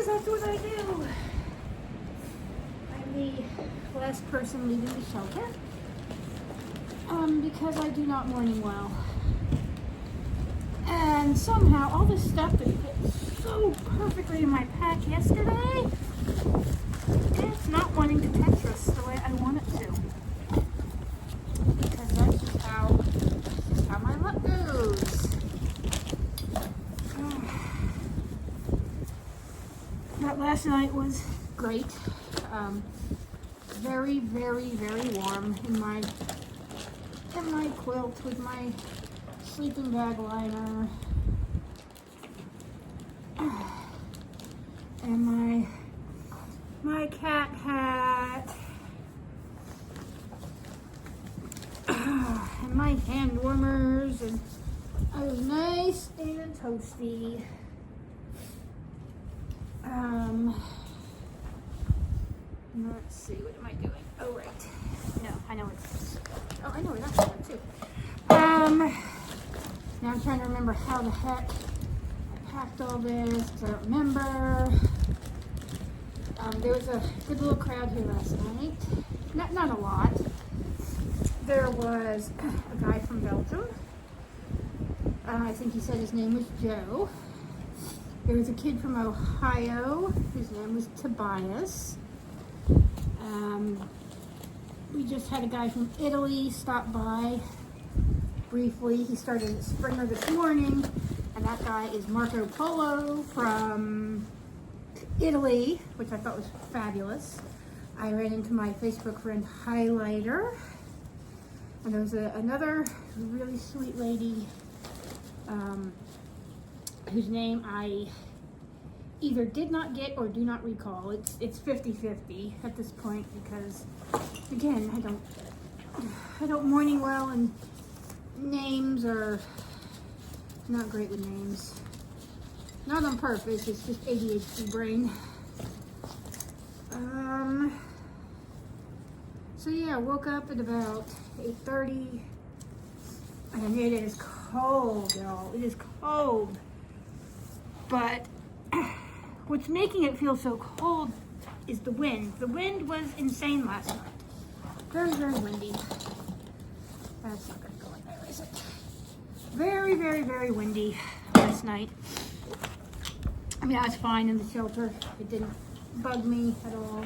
because that's what I do. I'm the last person leaving the shelter. Because I do not morning well. And somehow all this stuff that fit so perfectly in my pack yesterday, it's not wanting to Tetris the way I want it to. Because that's just how my luck goes. But last night was great. Very, very, very warm in my quilt with my sleeping bag liner and my cat hat and my hand warmers, and I was nice and toasty. Let's see, what am I doing? Oh, right. No, I know it's. Oh, I know where that's going too. Now I'm trying to remember how the heck I packed all this, because I don't remember. There was a good little crowd here last night. Not a lot. There was a guy from Belgium. I think he said his name was Joe. There was a kid from Ohio whose name was Tobias. We just had a guy from Italy stop by briefly. He started at Springer this morning, and that guy is Marco Polo from Italy, which I thought was fabulous. I ran into my Facebook friend Highlighter, and there was another really sweet lady whose name I either did not get or do not recall. It's 50-50 at this point, because again, I don't morning well, and names are not great with names. Not on purpose, it's just ADHD brain. So yeah, I woke up at about 8:30, and it is cold, y'all. It is cold. But what's making it feel so cold is the wind. The wind was insane last night. Very, very windy. That's not going to go in there, is it? Very, very, very windy last night. I mean, I was fine in the shelter. It didn't bug me at all.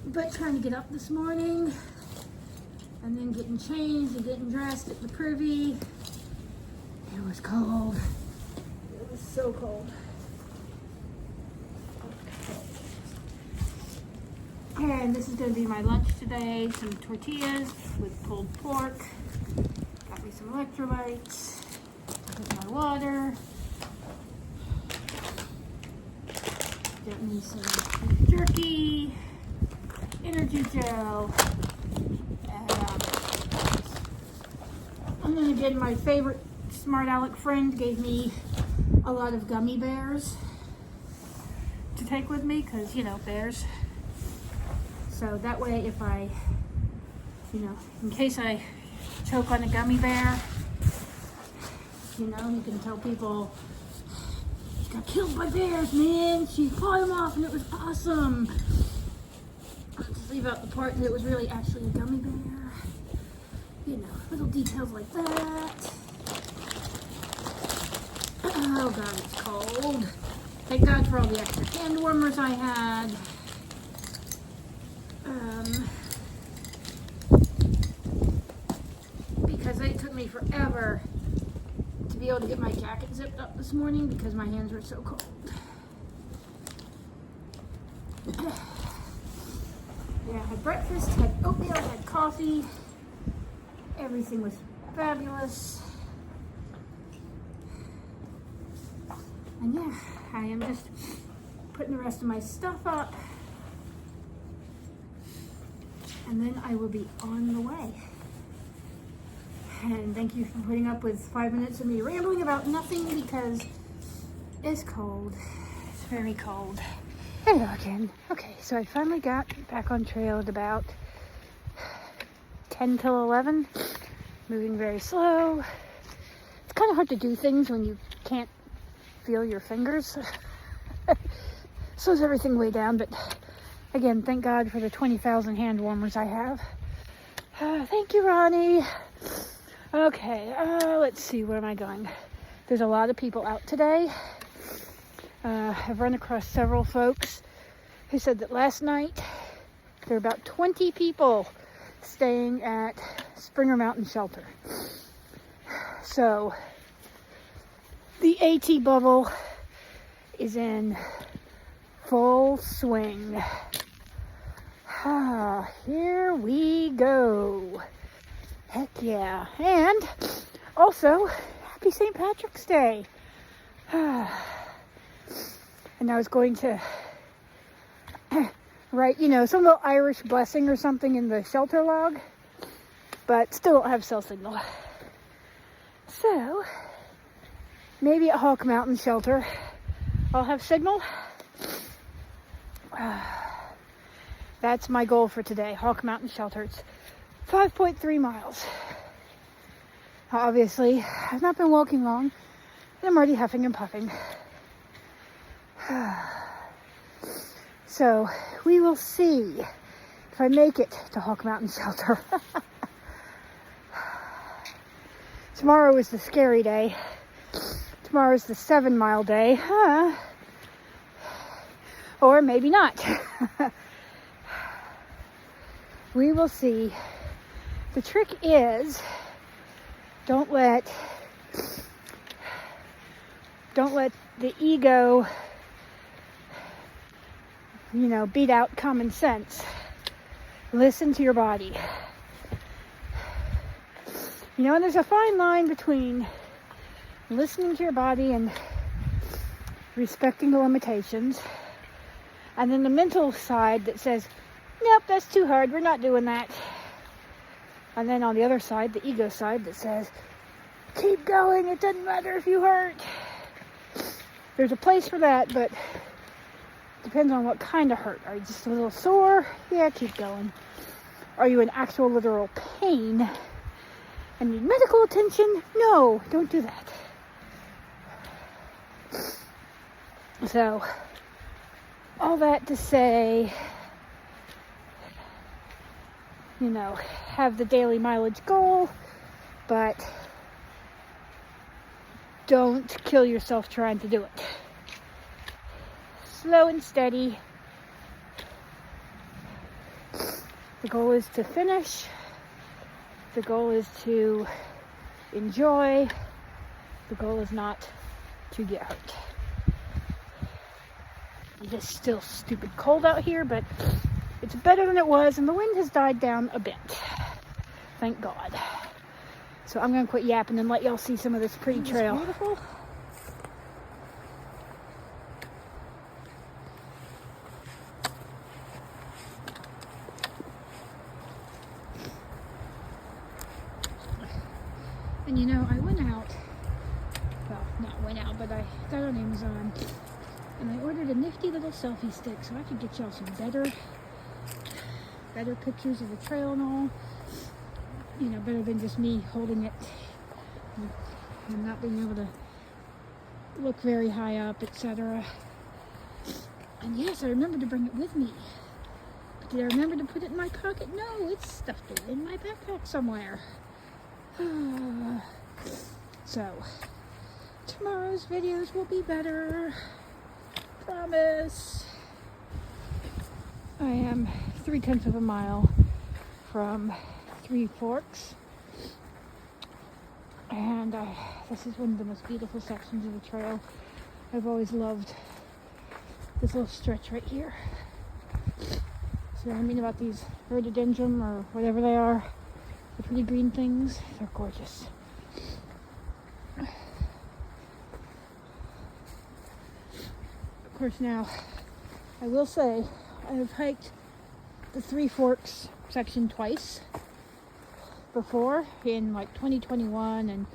But trying to get up this morning and then getting changed and getting dressed at the privy, it was cold. It was so cold. And this is going to be my lunch today. Some tortillas with pulled pork. Got me some electrolytes. With my water. Got me some beef jerky. Energy gel. And then again, my favorite Smart Alec friend gave me a lot of gummy bears to take with me, because, you know, bears. So that way, if I, you know, in case I choke on a gummy bear, you know, you can tell people, she got killed by bears, man. She fought them off and it was awesome. I'll just leave out the part that it was really actually a gummy bear. You know, little details like that. Oh God, it's cold. Thank God for all the extra hand warmers I had. Because it took me forever to be able to get my jacket zipped up this morning because my hands were so cold. Yeah, I had breakfast, had oatmeal, had coffee. Everything was fabulous. And yeah, I am just putting the rest of my stuff up. And then I will be on the way. And thank you for putting up with 5 minutes of me rambling about nothing, because it's cold. It's very cold. Hello again. Okay, so I finally got back on trail at about 10 till 11. Moving very slow. It's kind of hard to do things when you can't feel your fingers. Slows everything way down, but again, thank God for the 20,000 hand warmers I have. Thank you, Ronnie. Okay, let's see, where am I going? There's a lot of people out today. I've run across several folks who said that last night there were about 20 people staying at Springer Mountain Shelter. So the AT bubble is in full swing. Here we go. Heck yeah. And also, happy St. Patrick's Day. And I was going to write, some little Irish blessing or something in the shelter log, but still don't have cell signal. So, maybe at Hawk Mountain Shelter I'll have signal. That's my goal for today, Hawk Mountain Shelter. It's 5.3 miles. Obviously, I've not been walking long, and I'm already huffing and puffing. So, we will see if I make it to Hawk Mountain Shelter. Tomorrow is the scary day. Tomorrow is the 7-mile day. Or maybe not. We will see. The trick is, don't let the ego, beat out common sense. Listen to your body. And there's a fine line between listening to your body and respecting the limitations, and then the mental side that says, nope, that's too hard, we're not doing that. And then on the other side, the ego side that says, keep going, it doesn't matter if you hurt. There's a place for that, but depends on what kind of hurt. Are you just a little sore? Yeah, keep going. Are you in actual literal pain and need medical attention? No, don't do that. So, all that to say, have the daily mileage goal, but don't kill yourself trying to do it. Slow and steady. The goal is to finish. The goal is to enjoy. The goal is not to get hurt. It is still stupid cold out here, but it's better than it was, and the wind has died down a bit. Thank God. So I'm going to quit yapping and let y'all see some of this pretty trail. Beautiful. And I went out, not went out, but I got on Amazon, and I ordered a nifty little selfie stick so I could get y'all some better pictures of the trail and all, better than just me holding it and not being able to look very high up, etc. And yes, I remembered to bring it with me. But did I remember to put it in my pocket? No, it's stuffed in my backpack somewhere. So, tomorrow's videos will be better. Promise. I am 3/10 of a mile from Three Forks, and this is one of the most beautiful sections of the trail. I've always loved this little stretch right here. So I mean about these rhododendron or whatever they are, the pretty green things, they're gorgeous. Of course, now I will say I have hiked the Three Forks section twice before, in like 2021 and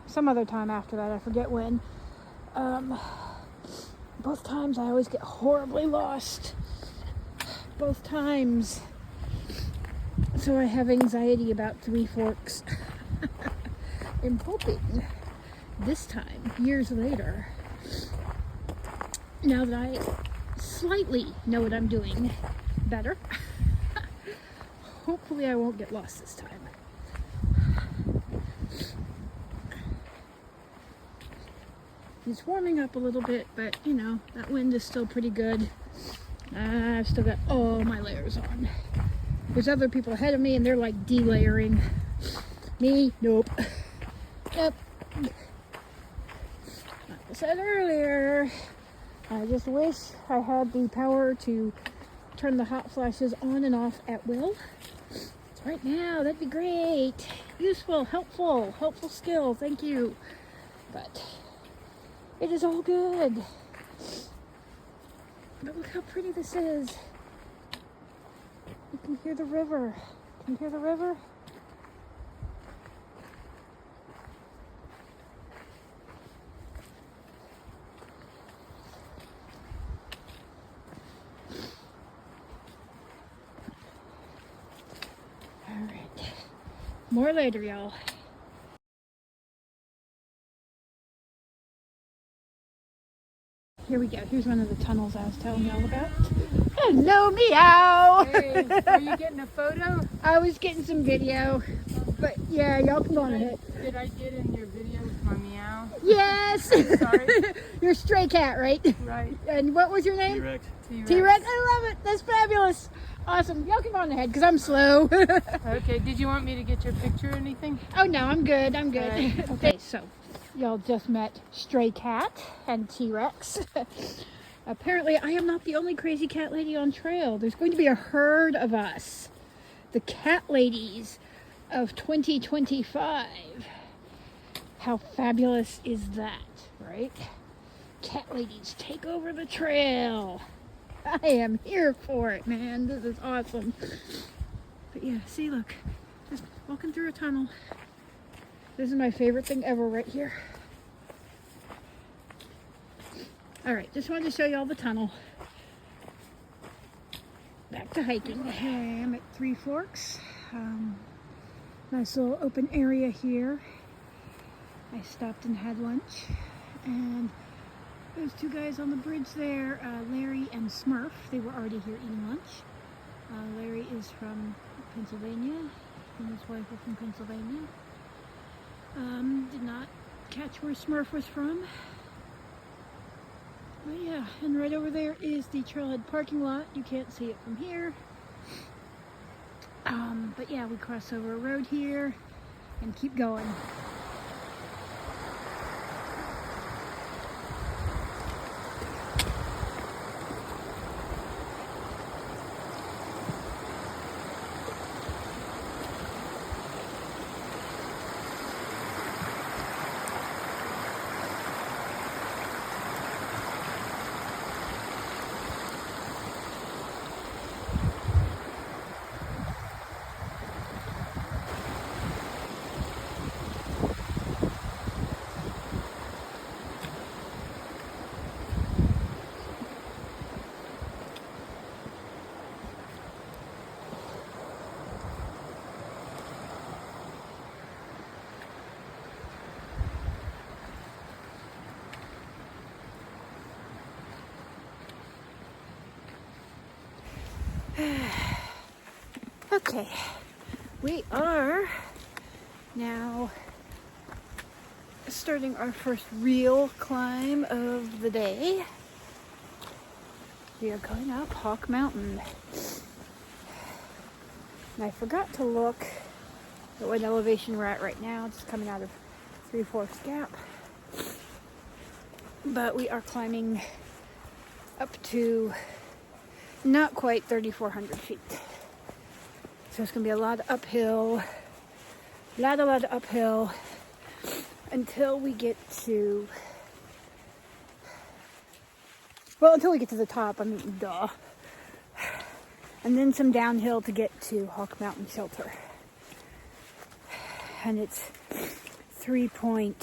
some other time after that, I forget when. Both times I always get horribly lost. Both times. So I have anxiety about Three Forks. I'm hoping this time, years later, now that I slightly know what I'm doing better, hopefully I won't get lost this time. It's warming up a little bit, but you know, that wind is still pretty good. I've still got all my layers on. There's other people ahead of me and they're like delayering. Me, nope. Nope. Like I said earlier, I just wish I had the power to turn the hot flashes on and off at will. Right now, that'd be great. Useful, helpful skill, thank you. But it is all good. But look how pretty this is. You can hear the river. Can you hear the river? All right. More later, y'all. Here we go. Here's one of the tunnels I was telling y'all about. Hello, meow! Hey, are you getting a photo? I was getting some video. But yeah, y'all can go on ahead. Did I get in your video with my meow? Yes! Sorry. You're a stray cat, right? Right. And what was your name? T-Rex. T-Rex. I love it. That's fabulous. Awesome. Y'all can go on ahead because I'm slow. Okay, did you want me to get your picture or anything? Oh no, I'm good. I'm good. Right. Okay, so y'all just met Stray Cat and T-Rex. Apparently, I am not the only crazy cat lady on trail. There's going to be a herd of us. The cat ladies of 2025. How fabulous is that, right? Cat ladies take over the trail. I am here for it, man. This is awesome. But yeah, see, look. Just walking through a tunnel. This is my favorite thing ever right here. Alright, just wanted to show you all the tunnel. Back to hiking. Here I am at Three Forks. Nice little open area here. I stopped and had lunch. And those two guys on the bridge there, Larry and Smurf, they were already here eating lunch. Larry is from Pennsylvania, and his wife is from Pennsylvania. Did not catch where Smurf was from. But yeah, and right over there is the trailhead parking lot. You can't see it from here. But yeah, we cross over a road here and keep going. Okay, we are now starting our first real climb of the day. We are going up Hawk Mountain. And I forgot to look at what elevation we're at right now. It's coming out of Three Forks Gap. But we are climbing up to not quite 3,400 feet. So it's going to be a lot of uphill, a lot of uphill until we get to, well, until we get to the top, I mean, duh. And then some downhill to get to Hawk Mountain Shelter. And it's 3.8,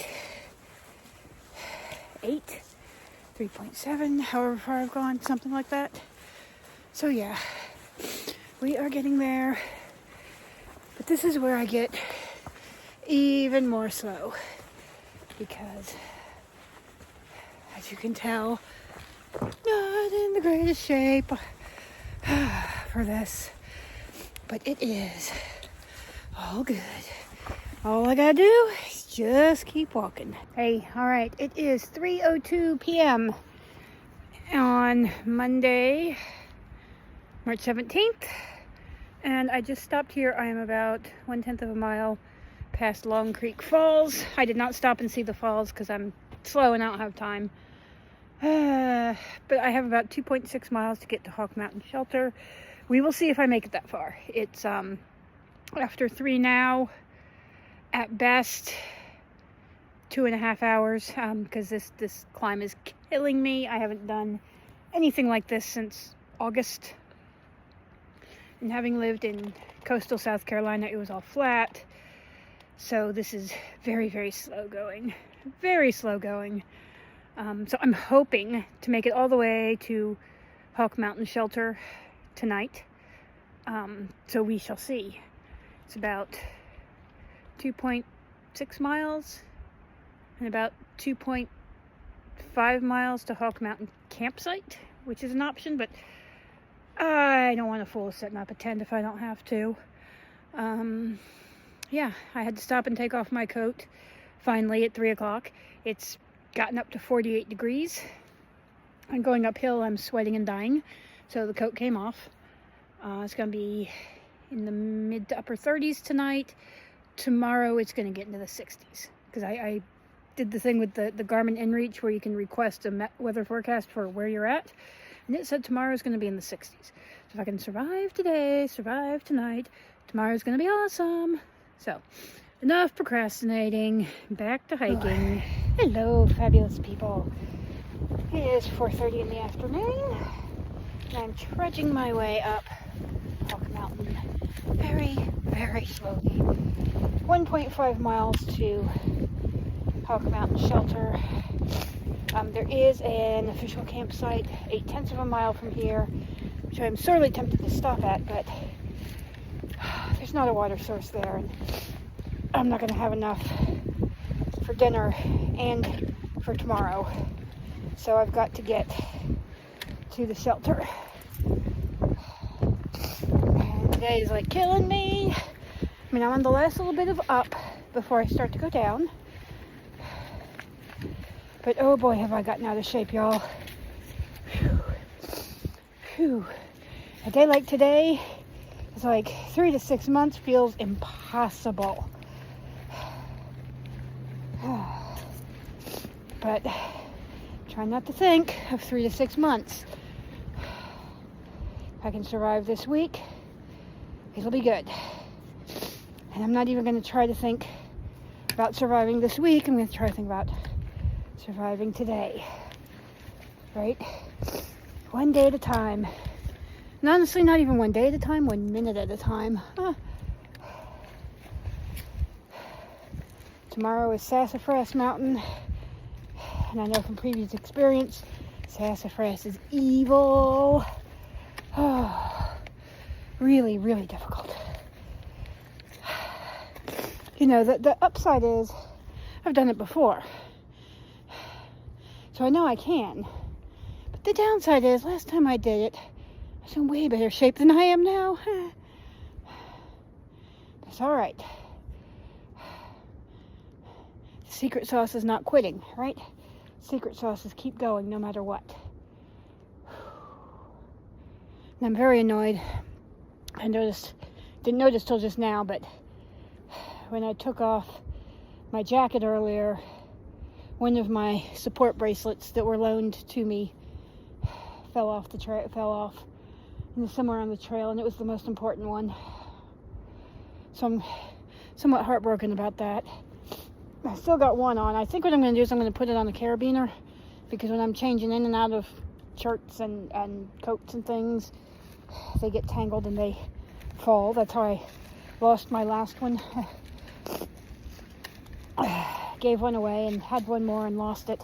3.7, however far I've gone, something like that. So yeah, we are getting there. But this is where I get even more slow. because, as you can tell, not in the greatest shape for this, but it is all good. All I gotta do is just keep walking. Hey, all right, it is 3:02 p.m. on Monday, March 17th, and I just stopped here. I am about 1/10 of a mile past Long Creek Falls. I did not stop and see the falls because I'm slow and I don't have time. But I have about 2.6 miles to get to Hawk Mountain Shelter. We will see if I make it that far. It's after 3 now. At best, 2.5 hours, because this climb is killing me. I haven't done anything like this since August. And having lived in coastal South Carolina, it was all flat. So this is very, very slow going. Very slow going. So I'm hoping to make it all the way to Hawk Mountain Shelter tonight. So we shall see. It's about 2.6 miles and about 2.5 miles to Hawk Mountain Campsite, which is an option, but I don't want to fool setting up a tent if I don't have to. Yeah, I had to stop and take off my coat finally at 3 o'clock. It's gotten up to 48 degrees. I'm going uphill, I'm sweating and dying, so the coat came off. It's going to be in the mid to upper 30s tonight. Tomorrow it's going to get into the 60s, because I did the thing with the Garmin InReach where you can request a weather forecast for where you're at, and it said tomorrow is going to be in the 60s. So if I can survive today, survive tonight, tomorrow's going to be awesome. So enough procrastinating, back to hiking. Hello, fabulous people. It is 4:30 in the afternoon, and I'm trudging my way up Hawk Mountain very, very slowly. 1.5 miles to Hawk Mountain Shelter. There is an official campsite 0.8 of a mile from here, which I'm sorely tempted to stop at, but there's not a water source there, and I'm not going to have enough for dinner and for tomorrow. So I've got to get to the shelter. And today is like killing me. I mean, I'm on the last little bit of up before I start to go down. But oh boy, have I gotten out of shape, y'all. Whew. Whew. A day like today is like 3 to 6 months feels impossible. But try not to think of 3 to 6 months. If I can survive this week, it'll be good. And I'm not even going to try to think about surviving this week. I'm going to try to think about surviving today. Right? One day at a time. And honestly, not even 1 day at a time, 1 minute at a time. Tomorrow is Sassafras Mountain. And I know from previous experience, sassafras is evil. Oh, really, really difficult. You know, the upside is I've done it before. So I know I can. But the downside is last time I did it, I was in way better shape than I am now. That's all right. The secret sauce is not quitting, right? Secret sauce is keep going no matter what. And I'm very annoyed. I didn't notice till just now, but when I took off my jacket earlier, one of my support bracelets that were loaned to me fell off somewhere on the trail, and it was the most important one. So I'm somewhat heartbroken about that. I still got one on. I think what I'm going to do is I'm going to put it on a carabiner, because when I'm changing in and out of shirts and coats and things, they get tangled and they fall. That's how I lost my last one. Gave one away and had one more and lost it.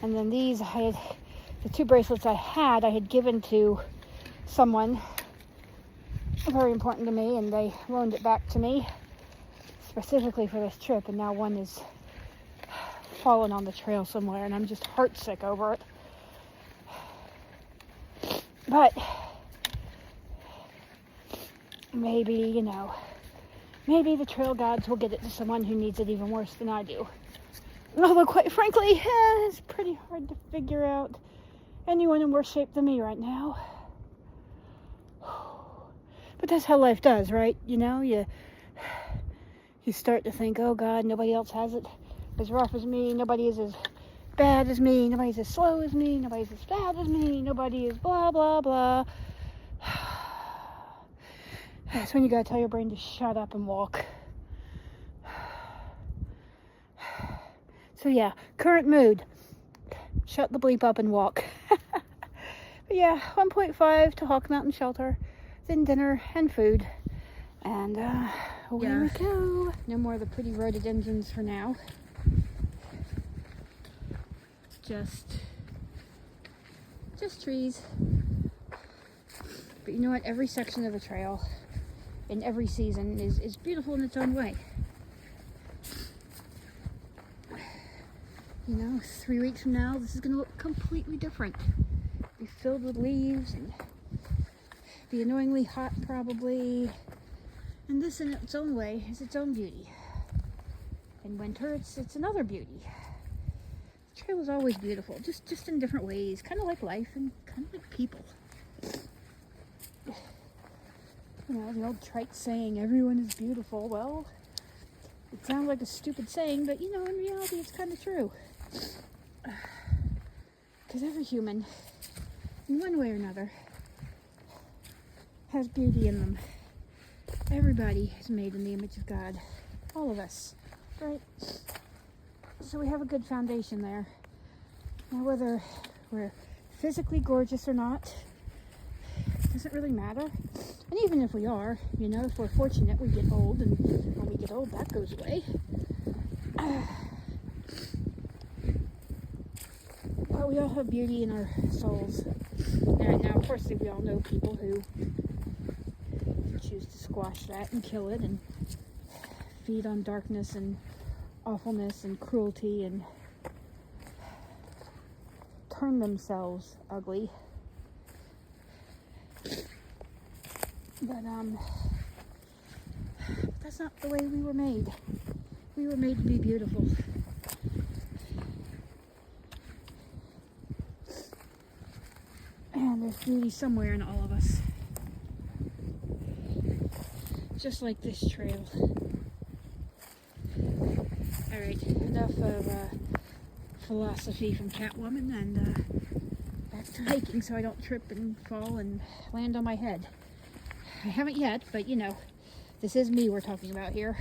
And then these, the 2 bracelets I had given to someone very important to me, and they loaned it back to me. specifically for this trip, and now one is fallen on the trail somewhere, and I'm just heartsick over it. But maybe, you know, maybe the trail gods will get it to someone who needs it even worse than I do. Although, quite frankly, it's pretty hard to figure out anyone in worse shape than me right now. But that's how life does, right? You know, you start to think, oh God, nobody else has it as rough as me. Nobody is as bad as me. Nobody's as slow as me. Nobody's as fat as me. Nobody is blah, blah, blah. That's when you gotta tell your brain to shut up and walk. So yeah, current mood. Shut the bleep up and walk. But yeah, 1.5 to Hawk Mountain Shelter. Then dinner and food. And away we go. No more of the pretty rhododendrons for now. Just trees. But you know what? Every section of the trail in every season is beautiful in its own way. You know, 3 weeks from now, this is going to look completely different. Be filled with leaves and be annoyingly hot probably. And this in its own way is its own beauty. In winter, it's another beauty. The trail is always beautiful, just in different ways, kind of like life and kind of like people. You know, the old trite saying, everyone is beautiful. Well, it sounds like a stupid saying, but you know, in reality, it's kind of true. Because every human, in one way or another, has beauty in them. Everybody is made in the image of God. All of us, right? So we have a good foundation there. Now whether we're physically gorgeous or not, doesn't really matter. And even if we are, you know, if we're fortunate, we get old, and when we get old, that goes away. But we all have beauty in our souls. Now, of course, we all know people who choose to squash that and kill it and feed on darkness and awfulness and cruelty and turn themselves ugly. But that's not the way we were made. We were made to be beautiful. And there's beauty somewhere in all of us. Just like this trail. Alright, enough of philosophy from Catwoman, and back to hiking so I don't trip and fall and land on my head. I haven't yet, but you know, this is me we're talking about here.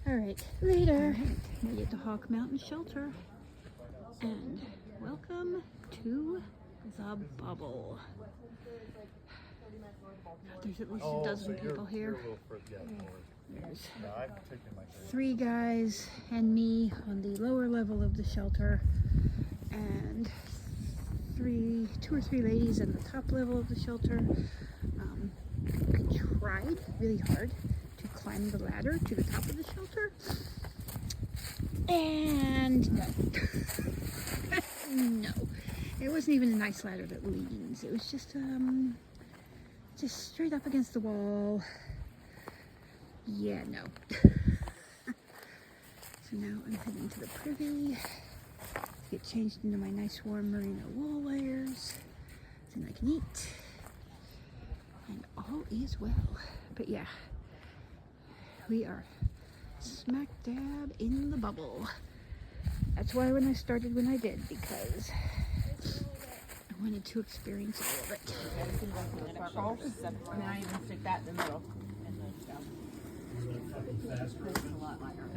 Alright, later. Made it to Hawk Mountain Shelter. And welcome to the bubble. There's at least a dozen people here. There's 3 guys and me on the lower level of the shelter, and 2 or 3 ladies on the top level of the shelter. I tried really hard to climb the ladder to the top of the shelter, and no. No. It wasn't even a nice ladder that leans. It was just straight up against the wall. Yeah, no. So now I'm heading to the privy to get changed into my nice warm merino wool layers. Then I can eat. And all is well. But yeah, we are smack dab in the bubble. That's why when I started when I did, because I wanted to experience all of it. And then I even stick that in the middle. It's a lot lighter.